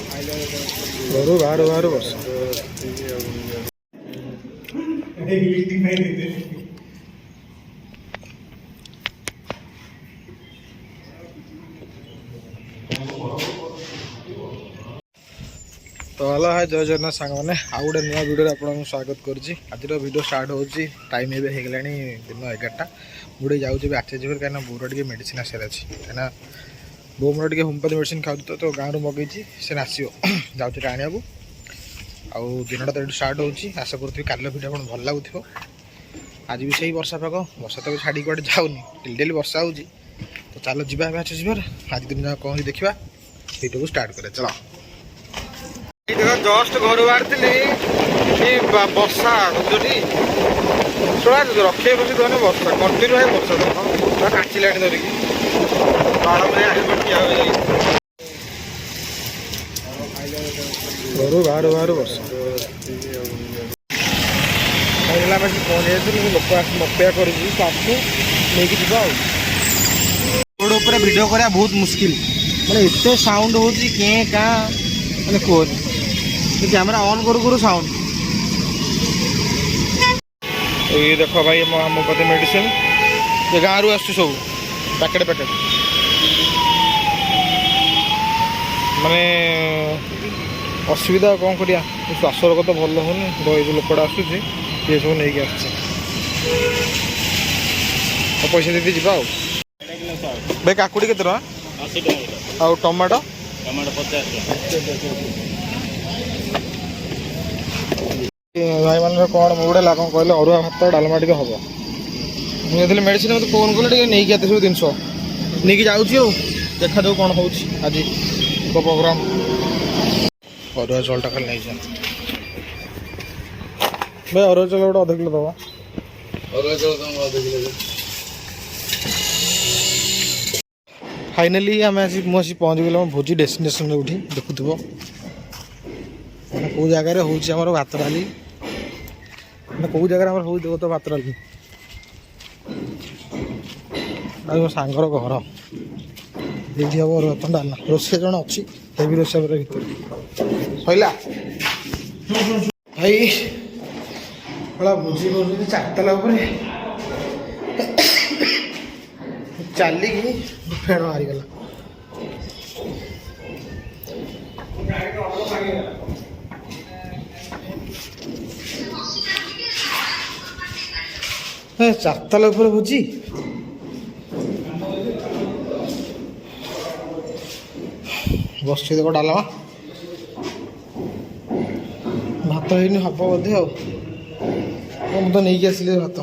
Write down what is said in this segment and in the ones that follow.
ଘରୁ ବାହାରୁ ବାହାରୁ ବର୍ଷା। तो हलो हाय जय जगन्नाथ सांग मैंने आउ गोटे नुआ भिडियो आपको स्वागत करुँच। आज भिडियो स्टार्ट हो टाइम ए होगा दिन 11टा मुझे जाऊँगी आचे जी कहीं बोर टे मेडिसिन आसार अच्छी कहीं बो मोर टे होमियोपाथी मेडिसिन खाऊ तो गाँव मगई से आसो जाऊँगी आने को आउ दिनटा तो स्टार्ट हो आशा करूँ काल भिडियो आप भल लगुव। आज भी सही वर्षा पाग वर्षा तो छाड़ी कड़े जाऊनी डेली डेली वर्षा हो तो चलो जीवा मैच जीवार आज दिन जाक कौन देखा भिडियो को स्टार्ट करे चलो। देख जस्ट घर बाहरी वर्षा बुझी शोड़ा रखे बस तुम वर्षा कंटिन्यू है वर्षा देख काचिला धरिकी घर बाहर बाहर वर्षा पहुँच लोक अपेक्षा कर रोड उपर भिड करा बहुत मुस्किल मैंने एत साउंड हो मैंने कौन कैमेरा ऑन करू करू साउंड ये देख भाई होमियोपाथी मेडिसिन ये गाँव रू आस सब पैकेट पैकेट माने असुविधा कौन करिया श्वास रोग तो भल होनी लोकटा आसूसी ये सब नहीं आस पैसा देती जावा भाई काकुड़ी केते टका आ टमाटो भाई मान कौन मुझे कौन कहले अरुआ भात डालमा टे हम मुझे मेडिसिन मत फोन कले नहीं आते सब जिन नहीं जाऊँगी देखा दो कौन हो आज प्रोग्राम अरुआ चाउलटा खाली नहीं जाए भाई अरुआ चाउल गोटे अध किलो दवा अरुआ चाउल फाइनाली आम मुझे पहुँच गल भोजी डेस्टिनेशन उठी देखुव कौ जगार हो भात डाली कौ जगार हो तो भात डाली मो सांगर घर ये हम रतन डालना रोसे जन अच्छी हेवी रोसे भर सैला भाई भाई भोजी कर 4 ताला चलिकी फेण मारिगला चारताला भोजी बस देख डालमा भात है हम बोधे आ तो नहीं आसिले भात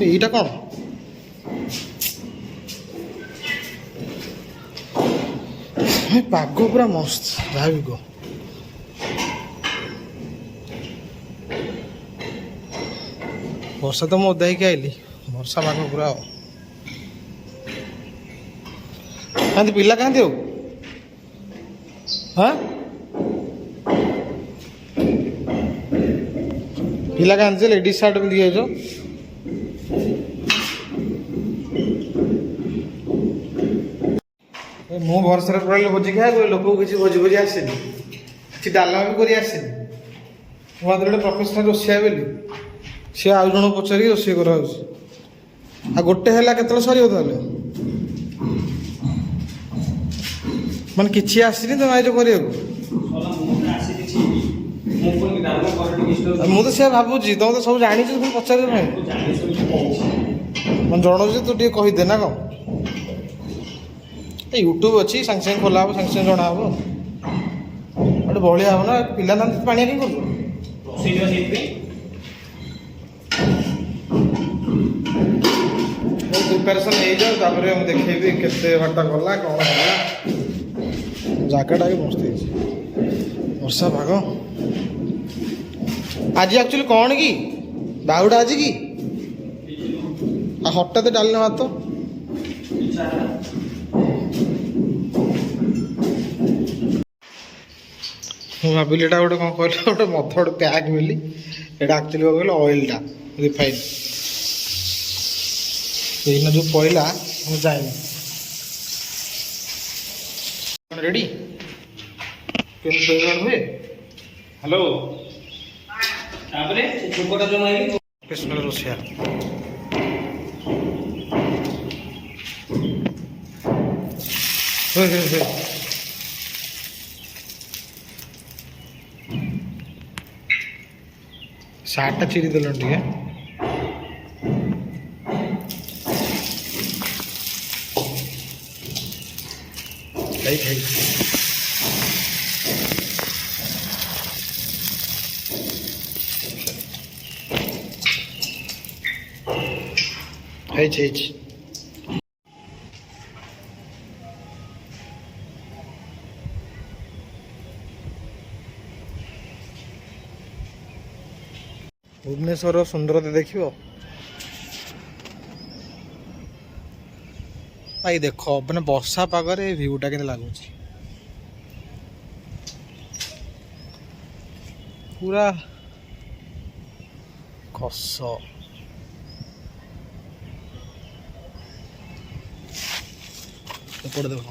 यहीटा कौन पाग पूरा मस्त जहाँ भी कह वर्षा तो मुझे ओदा आइली वर्षा पाग पूरा कहाँ पिला कहाँ हो हाँ पिला कहाँ लेडीज सार्ट पिंधि जाओ मु भरसा पड़े भोजी खाए लोक किसी भोजी भोजी आसेनि कि डालमा भी कर आसेनि मुझे गोटे प्रोफेसनाल रोषिया बोली सी आउ जन पचारि रोषे कर गोटे है के सर माने किसी आसनी तुम आज कर मुझे से भावुची तुम तो सब जानी तुम पचार जन तू टे कहीदे ना कौन यूट्यूब अच्छी सांगे सांगे खोला हम सांगे सांगे जना हम गोटे बलिया हम ना पिला पानी कहीं कर प्रिपेरेसन हो जाओ देखेबी केते बाटा गला कौन है जगटा भी मस्त वर्षा भाग आज एक्चुअली कौन कि बाहुटा आज कि हठात डालने भात मुझे भाविली गोटे कौन कहल गोटे मथ गोटे पैक मिली यहाँ एक्चुअली कौन कहल ऑयलटा रिफाइन ଏଇନା ଯୋଉ ପଇଲା ମୁଁ ଯାଇନି। ରେଡି କେମିତି ଶୋଇବାର ହୁଏ? हेलो तापरे चोकोटा जो माइली ସ୍ପେଶାଲ ରୋଷେଇଆ ହେ ହେ ହେ ସାର୍ଟଟା ଚିରି ଦେଲଣି ଟିକେ। ଖାଇ ହେଇଛି। ଭୁବନେଶ୍ୱରର ସୁନ୍ଦରତା ଦେଖିବ। ଭାଇ ଦେଖ ମାନେ ବର୍ଷା ପାଗରେ ଭିୟୁଟା କେମିତି ଲାଗୁଛି, ପୁରା କଷ। ଏପଟେ ଦେଖ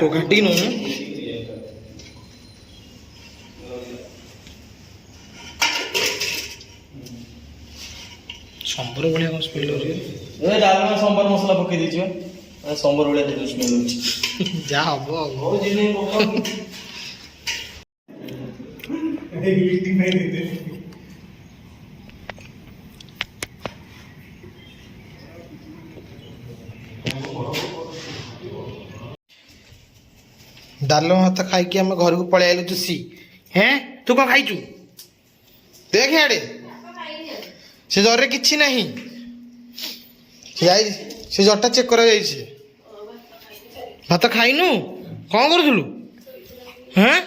तो घटी नु संबर भाया स्मेल हो डालमा संबर मसला पकई दीजिए संबर भाया स्मेल होची जा हबो हो जिने पका मीटिंग में देते डाल भात खाई आम घर को पलि आलु चुसी हैं तू कौन खाइचु देख आड़े से जर कि नहीं से जरटा चेक कर भात खाइनु कौन करूलु हैं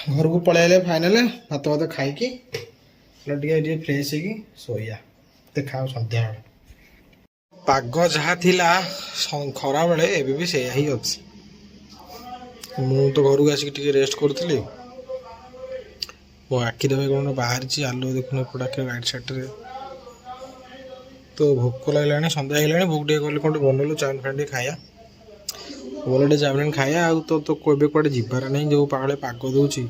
घर को पलि आले फाइनाल भात भात खाई फ्रेश हो शोया देखा सन्ध्या पाग जहाँ थिला खरा बेले एबे भी से ही अच्छी मु तो घर को आसिक रेस्ट करूली मो आखि देवे कौन बाहर आलू देखुन पड़ा राइट साइड तो भोक लगे सन्ध्या है भोक टे कल कौन बनलु चाउमिन फाउमिन खाया बोल टे चाउमिन खाया आ तो कोबे कड़े जीवार नहीं जो पाले पाग दूची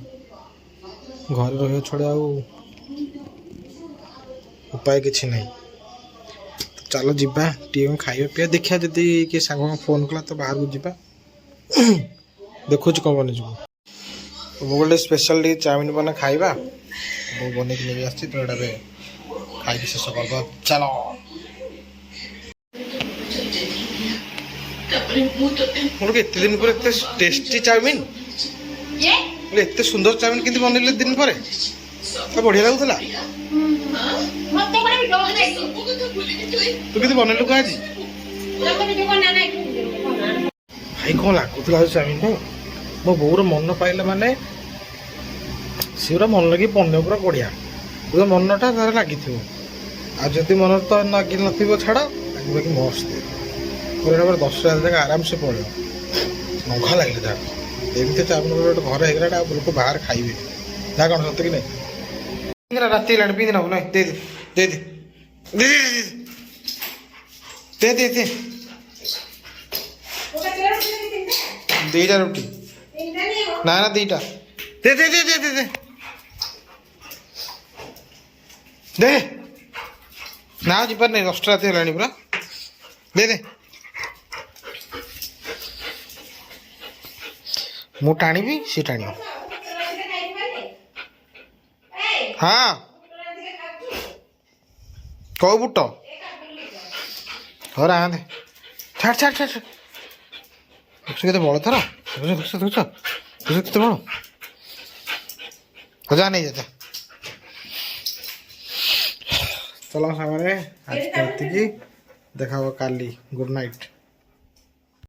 घर रही छड़ा उपाय किसी नहीं चलो जीवा टी खाଇବା पिया देखिया जदि किए सांग फोन कला तो बाहर को जीवा देखु कौन बन वो गोटे स्पेशल टी चाउमिन बना खाइबा वो बन के नहीं आसी तो ये खाई शेष कर चलो मोर के दिन पर टेस्टी चाउमिन एत सुंदर चाउमिन के बनइले दिन पर तो बढ़िया लगुला तू किती बनइलु का आज भाई कौन लगुला चाउमिन मो बोर मन पाइला माने सी मन लगे बन पूरा बढ़िया पूरा मनटा तार लगी आदि मन तो लगे न छाड़ बाकी मस्त पूरा 10,000 तक आराम से पड़ो नघा लगे था एमती चाउमिन गोटे घर होगा लोक बाहर खाइबे ना कौन सत कि नहीं राति है पिंधि नब ना दे दे दे दे दे दे दे दीटा रुटी ना ना दीटा दे दे दे दे दे दे दे ना जीवार नहीं 10टा राति है पूरा दे दे मु टाणी सी टाणी हाँ कौ बुट हो रहा दे छाड़ छाड़ छाड़ के बड़ थर केते बड़ जा नहीं जाता चलो सामने आज देखा काली गुड नाइट।